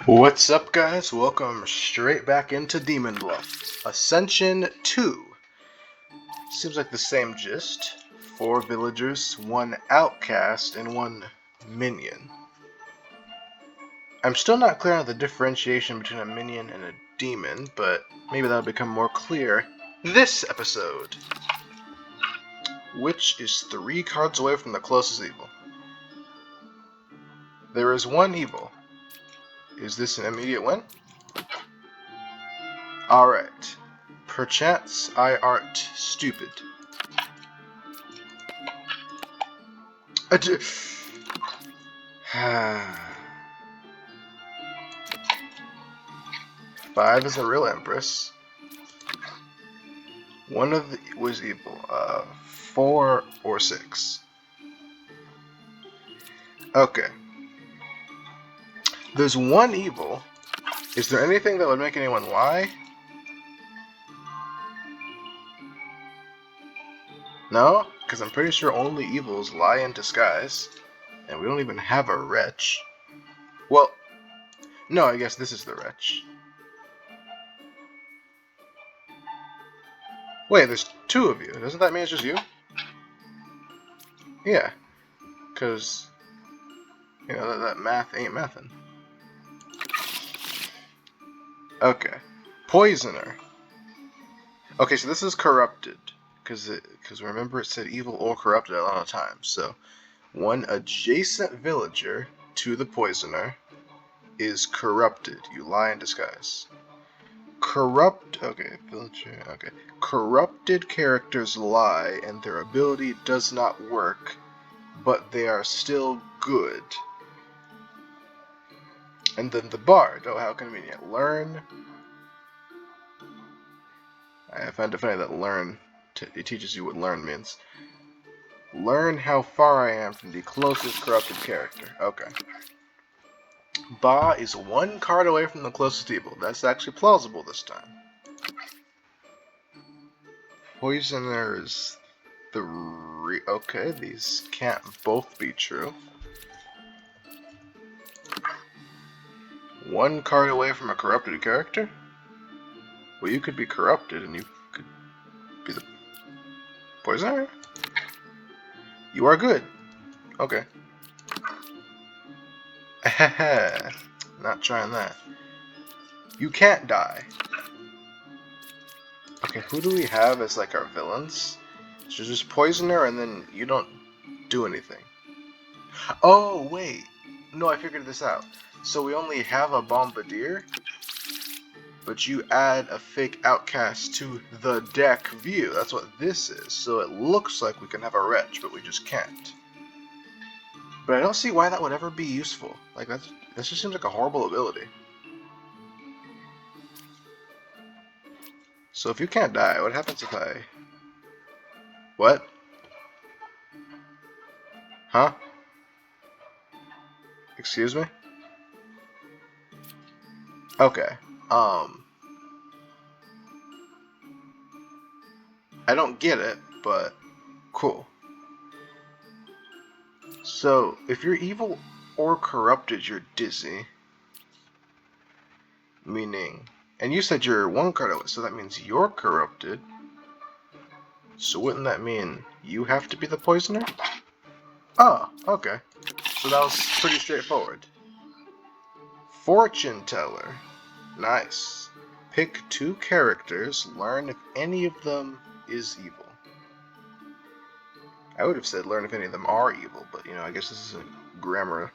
What's up, guys? Welcome straight back into Demon Bluff. Ascension 2. Seems like the same gist. 4 villagers, 1 outcast, and 1 minion. I'm still not clear on the differentiation between a minion and a demon, but maybe that'll become more clear this episode. Which is 3 cards away from the closest evil. There is 1 evil. Is this an immediate win? Alright. Perchance I art stupid. Five is a real empress. One of the was evil. 4 or 6. Okay. There's 1 evil. Is there anything that would make anyone lie? No? Because I'm pretty sure only evils lie in disguise. And we don't even have a wretch. Well, no, I guess this is the wretch. Wait, there's 2 of you. Doesn't that mean it's just you? Yeah. Because, you know, that math ain't mathin'. Okay. Poisoner. Okay, so this is corrupted. Because remember it said evil or corrupted a lot of times. So, 1 adjacent villager to the poisoner is corrupted. You lie in disguise. Okay. Corrupted characters lie and their ability does not work, but they are still good. And then the bard, oh how convenient. Learn. I find it funny that learn, it teaches you what learn means. Learn how far I am from the closest corrupted character. Okay. Ba is 1 card away from the closest evil. That's actually plausible this time. Poisoner is 3. Okay, these can't both be true. 1 card away from a corrupted character? Well, you could be corrupted and you could be the poisoner? You are good. Okay. Not trying that. You can't die. Okay, who do we have as like our villains? So just poisoner and then you don't do anything. Oh, wait. No, I figured this out. So we only have a bombardier, but you add a fake outcast to the deck view. That's what this is. So it looks like we can have a wretch, but we just can't. But I don't see why that would ever be useful. Like, that just seems like a horrible ability. So if you can't die, what happens if I... What? Huh? Excuse me? Okay. I don't get it, but cool. So, if you're evil or corrupted, you're dizzy. Meaning... And you said you're 1 card away, so that means you're corrupted. So wouldn't that mean you have to be the poisoner? Oh, okay. So that was pretty straightforward. Fortune teller. Nice. Pick 2 characters, learn if any of them is evil. I would have said learn if any of them are evil, but you know, I guess this isn't grammar.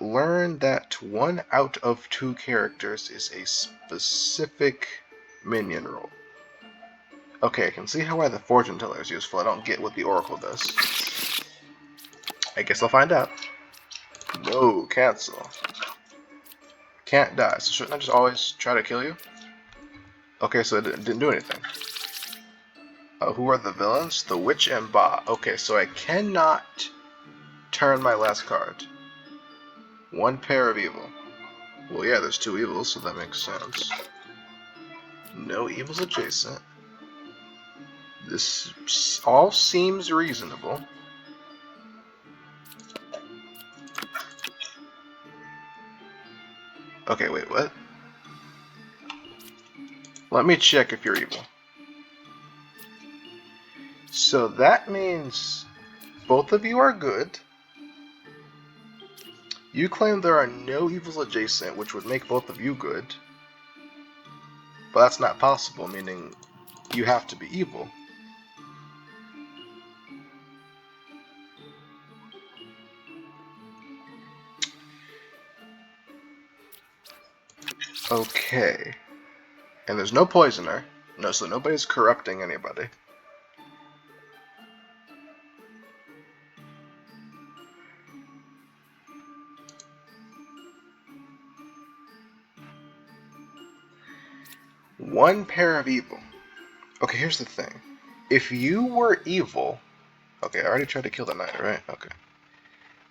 Learn that 1 out of 2 characters is a specific minion role. Okay, I can see why the fortune teller is useful. I don't get what the oracle does. I guess I'll find out. No, cancel. Can't die, so shouldn't I just always try to kill you? Okay, so it didn't do anything. Who are the villains? The Witch and Ba. Okay, so I cannot turn my last card. 1 pair of evil. Well, yeah, there's 2 evils, so that makes sense. No evils adjacent. This all seems reasonable. Okay, wait, what? Let me check if you're evil. So that means both of you are good. You claim there are no evils adjacent, which would make both of you good. But that's not possible, meaning you have to be evil. Okay. And there's no poisoner. No, so nobody's corrupting anybody. One pair of evil. Okay, here's the thing. If you were evil... Okay, I already tried to kill the knight, right? Okay.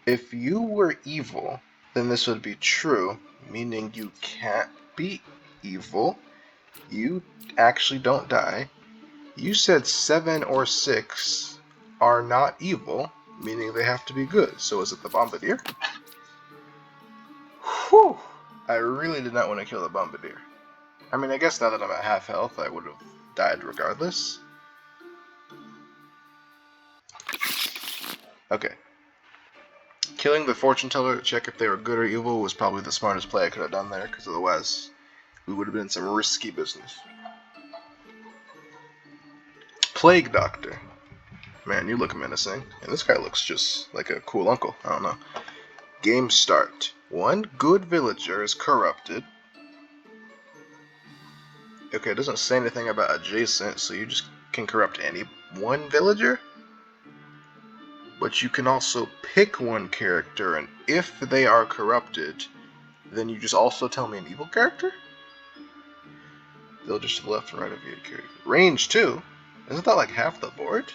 If you were evil, then this would be true, meaning you can't be evil. You actually don't die. You said 7 or 6 are not evil, meaning they have to be good. So is it the Bombardier? Whew! I really did not want to kill the Bombardier. I mean, I guess now that I'm at half health, I would have died regardless. Okay. Killing the fortune teller to check if they were good or evil was probably the smartest play I could have done there, because otherwise we would have been in some risky business. Plague Doctor. Man, you look menacing. And this guy looks just like a cool uncle. I don't know. Game start. One good villager is corrupted. Okay, it doesn't say anything about adjacent, so you just can corrupt any one villager? But you can also pick one character, and if they are corrupted, then you just also tell me an evil character? Villagers to the left and right of your character. Range 2? Isn't that like half the board?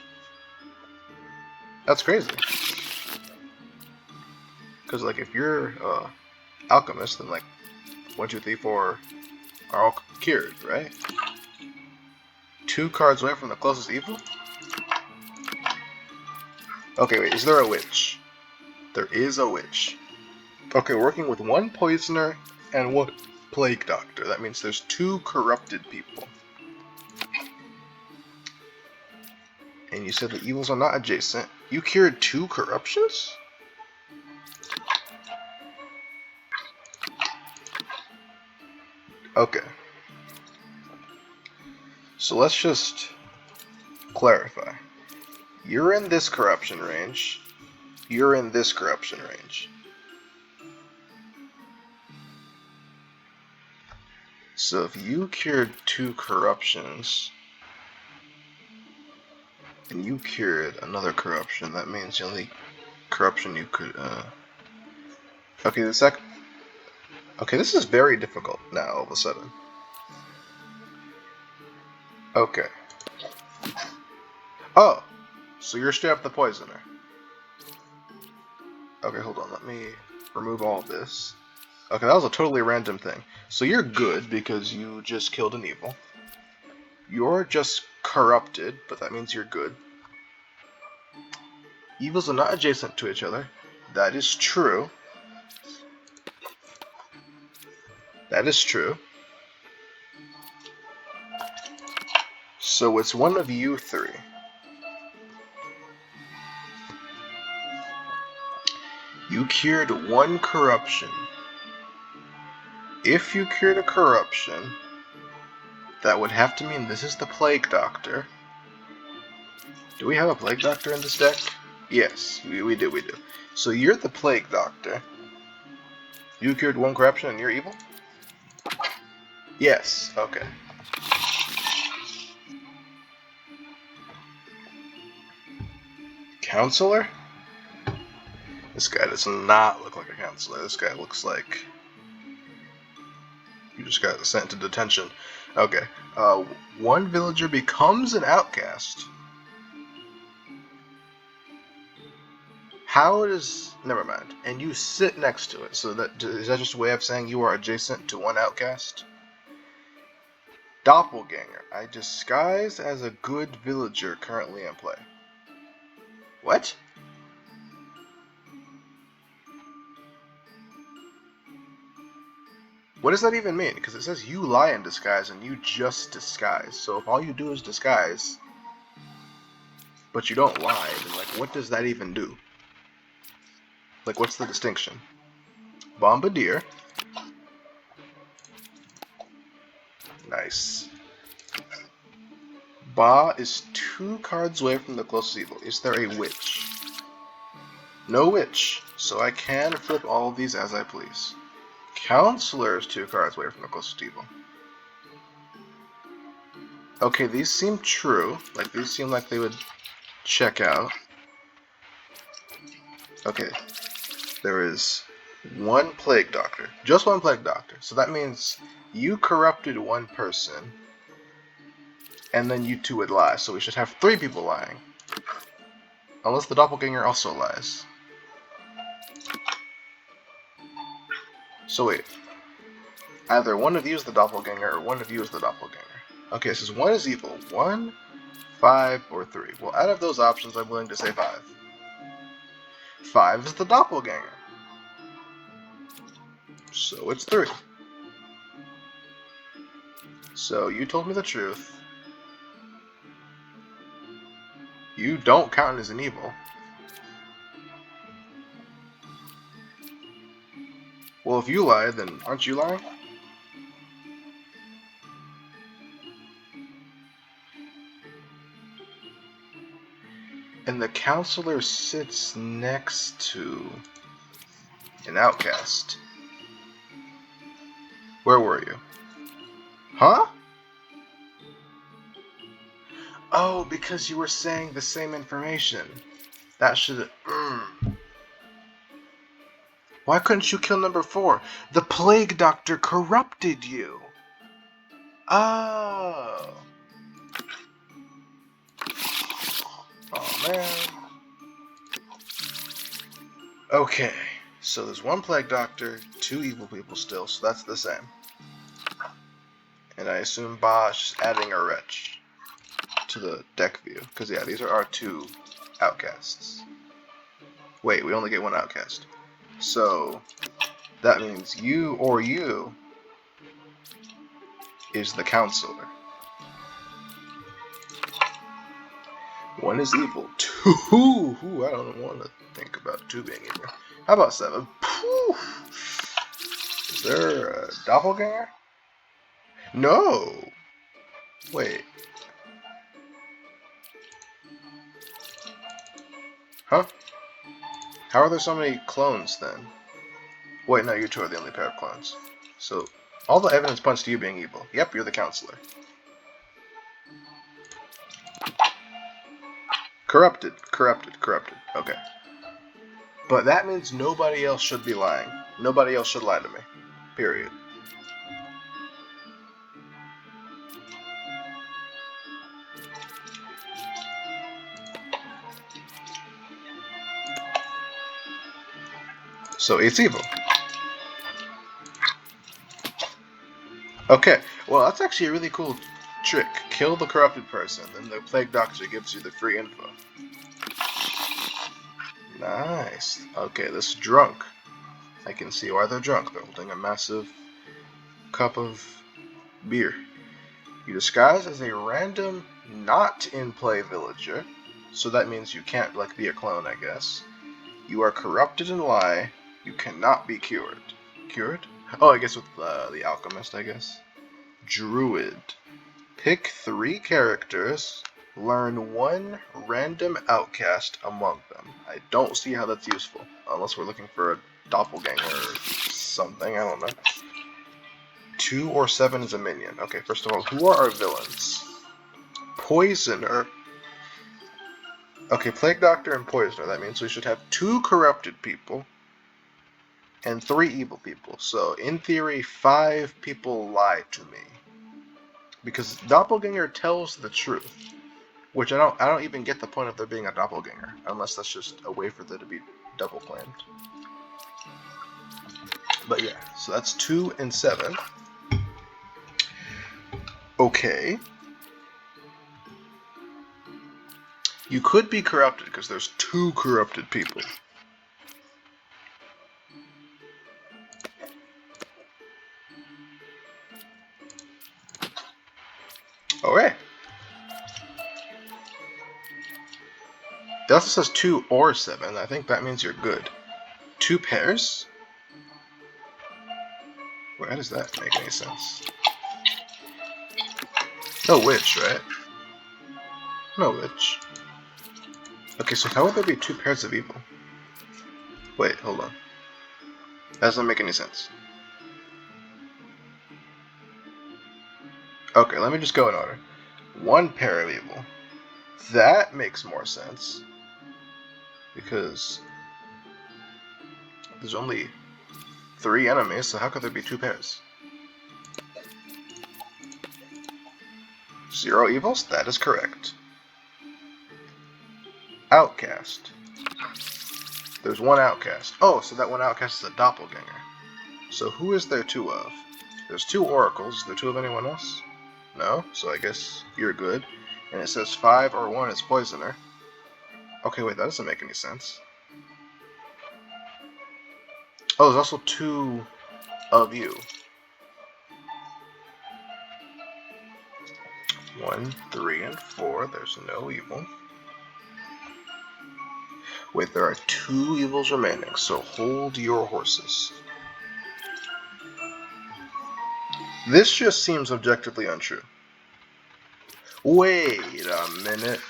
That's crazy. Because like if you're alchemist, then like 1, 2, 3, 4 are all cured, right? 2 cards away from the closest evil? Okay, wait, is there a witch? There is a witch. Okay, working with 1 poisoner and 1 plague doctor. That means there's 2 corrupted people. And you said the evils are not adjacent. You cured 2 corruptions? Okay. So let's just clarify. You're in this corruption range. You're in this corruption range. So if you cured 2 corruptions, and you cured another corruption, that means the only corruption you could, Okay, Okay, this is very difficult now, all of a sudden. Okay. Oh! So you're straight up the poisoner. Okay, hold on, let me remove all of this. Okay, that was a totally random thing. So you're good because you just killed an evil. You're just corrupted, but that means you're good. Evils are not adjacent to each other. That is true. That is true. So it's one of you 3. You cured 1 corruption. If you cured a corruption, that would have to mean this is the Plague Doctor. Do we have a Plague Doctor in this deck? Yes, we do. So you're the Plague Doctor. You cured 1 corruption and you're evil? Yes, okay. Counselor? This guy does not look like a counselor. This guy looks like you just got sent to detention. Okay. 1 villager becomes an outcast. How does... Never mind. And you sit next to it. So is that just a way of saying you are adjacent to 1 outcast? Doppelganger. I disguise as a good villager currently in play. What? What does that even mean? Because it says you lie in disguise and you just disguise. So if all you do is disguise, but you don't lie, then like what does that even do? Like what's the distinction? Bombardier. Nice. Ba is 2 cards away from the closest evil. Is there a witch? No witch. So I can flip all of these as I please. Counselor is 2 cards away from the closest evil. Okay, these seem true. Like, these seem like they would check out. Okay. There is 1 Plague Doctor. Just 1 Plague Doctor. So that means you corrupted 1 person, and then you 2 would lie. So we should have 3 people lying. Unless the Doppelganger also lies. So wait. Either one of you is the Doppelganger, or one of you is the Doppelganger. Okay, it says 1 is evil. 1, 5, or 3. Well, out of those options, I'm willing to say 5. 5 is the Doppelganger. So it's 3. So you told me the truth. You don't count as an evil. Well, if you lied, then aren't you lying? And the counselor sits next to an outcast. Where were you? Huh? Oh, because you were saying the same information. That should... Why couldn't you kill number 4? The Plague Doctor corrupted you. Oh. Oh, man. Okay. So there's 1 Plague Doctor, 2 evil people still, so that's the same. And I assume Bosch adding a wretch to the deck view. Because, yeah, these are our 2 outcasts. Wait, we only get 1 outcast. So, that means you or you is the counselor. 1 is evil. 2, I don't want to think about 2 being evil. How about 7? Is there a doppelganger? No! Wait. Huh? How are there so many clones then? Wait, no, you 2 are the only pair of clones. So, all the evidence points to you being evil. Yep, you're the counselor. Corrupted. Okay. But that means nobody else should be lying. Nobody else should lie to me. Period. So it's evil. Okay, well that's actually a really cool trick. Kill the corrupted person, then the Plague Doctor gives you the free info. Nice. Okay, this drunk. I can see why they're drunk. They're holding a massive cup of beer. You disguise as a random, not in play villager, so that means you can't like be a clone, I guess. You are corrupted and lie. You cannot be cured. Cured? Oh, I guess with the alchemist, I guess. Druid. Pick 3 characters. Learn 1 random outcast among them. I don't see how that's useful, unless we're looking for a doppelganger or something, I don't know. 2 or 7 is a minion. Okay, first of all, who are our villains? Poisoner. Okay, Plague Doctor and Poisoner. That means we should have 2 corrupted people and 3 evil people. So, in theory, 5 people lie to me. Because Doppelganger tells the truth. Which I don't even get the point of there being a doppelganger, unless that's just a way for there to be double claimed. But yeah, so that's 2 and 7. Okay. You could be corrupted because there's 2 corrupted people. Alright. It also says 2 or 7. I think that means you're good. 2 pairs? Where does that make any sense? No witch, right? No witch. Okay, so how would there be 2 pairs of evil? Wait, hold on. That doesn't make any sense. Okay, let me just go in order. 1 pair of evil. That makes more sense. Because there's only 3 enemies, so how could there be 2 pairs? 0 evils? That is correct. Outcast. There's 1 outcast. Oh, so that 1 outcast is a doppelganger. So who is there 2 of? There's 2 oracles. Is there 2 of anyone else? No? So I guess you're good. And it says 5 or 1 is poisoner. Okay, wait, that doesn't make any sense. Oh, there's also 2 of you. 1, 3, and 4. There's no evil. Wait, there are 2 evils remaining, so hold your horses. This just seems objectively untrue. Wait a minute.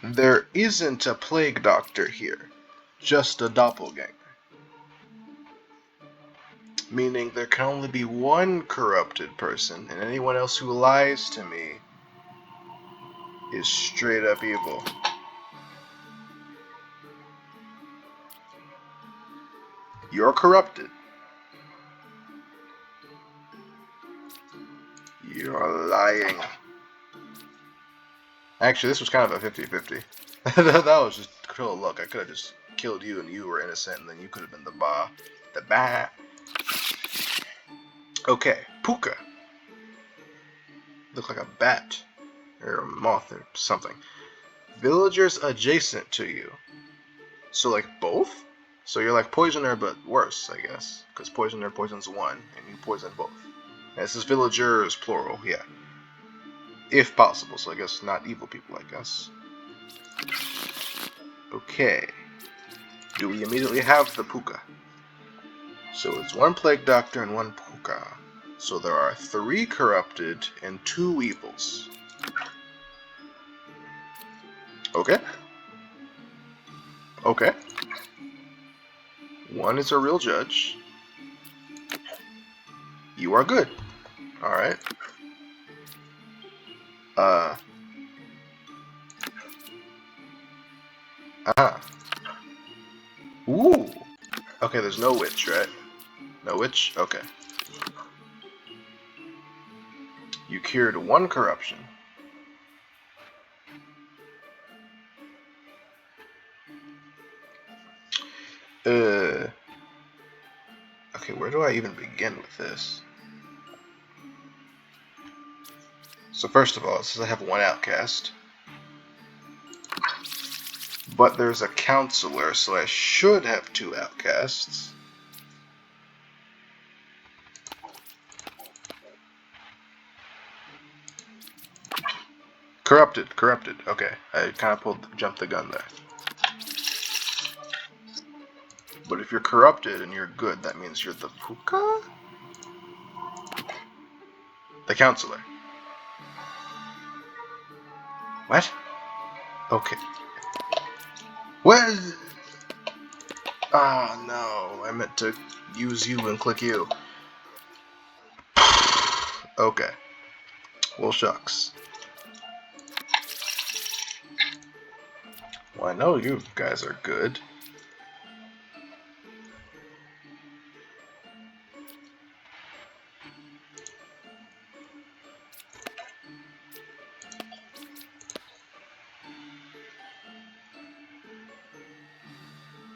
There isn't a plague doctor here, just a doppelganger. Meaning there can only be 1 corrupted person, and anyone else who lies to me is straight up evil. You're corrupted. You're lying. Actually, this was kind of a 50-50. That was just total luck. I could have just killed you and you were innocent, and then you could have been the ba. The ba. Okay, puka. Look like a bat. Or a moth or something. Villagers adjacent to you. So like both? So you're like poisoner but worse, I guess. Because poisoner poisons 1, and you poison both. And this is villagers, plural, yeah. If possible, so I guess not evil people, I guess. Okay. Do we immediately have the puka? So it's 1 plague doctor and 1 puka. So there are 3 corrupted and 2 evils. Okay. Okay. 1 is a real judge. You are good. Alright. Ooh. Okay, there's no witch, right? No witch? Okay. You cured 1 corruption. Okay, where do I even begin with this? So first of all, it says I have 1 outcast. But there's a counselor, so I should have 2 outcasts. Corrupted. Okay, I kind of jumped the gun there. But if you're corrupted and you're good, that means you're the puka? The counselor. What? Okay. What? Ah, no. I meant to use you and click you. Okay. Well, shucks. Well, I know you guys are good.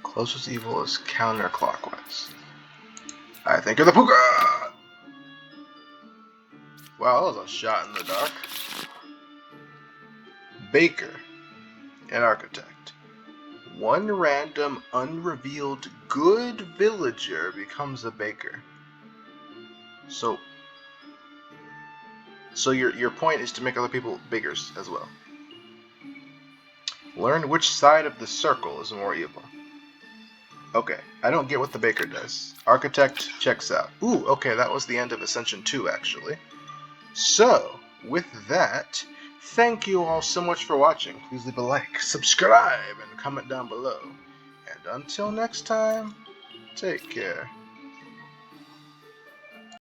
Closest evil is counterclockwise. I think you're the puka! Wow, that was a shot in the dark. Baker. An architect. 1 random, unrevealed, good villager becomes a baker. So, So your point is to make other people biggers as well. Learn which side of the circle is more evil. Okay, I don't get what the baker does. Architect checks out. Ooh, okay, that was the end of Ascension 2, actually. So, with that, thank you all so much for watching. Please leave a like, subscribe, and comment down below. And until next time, take care.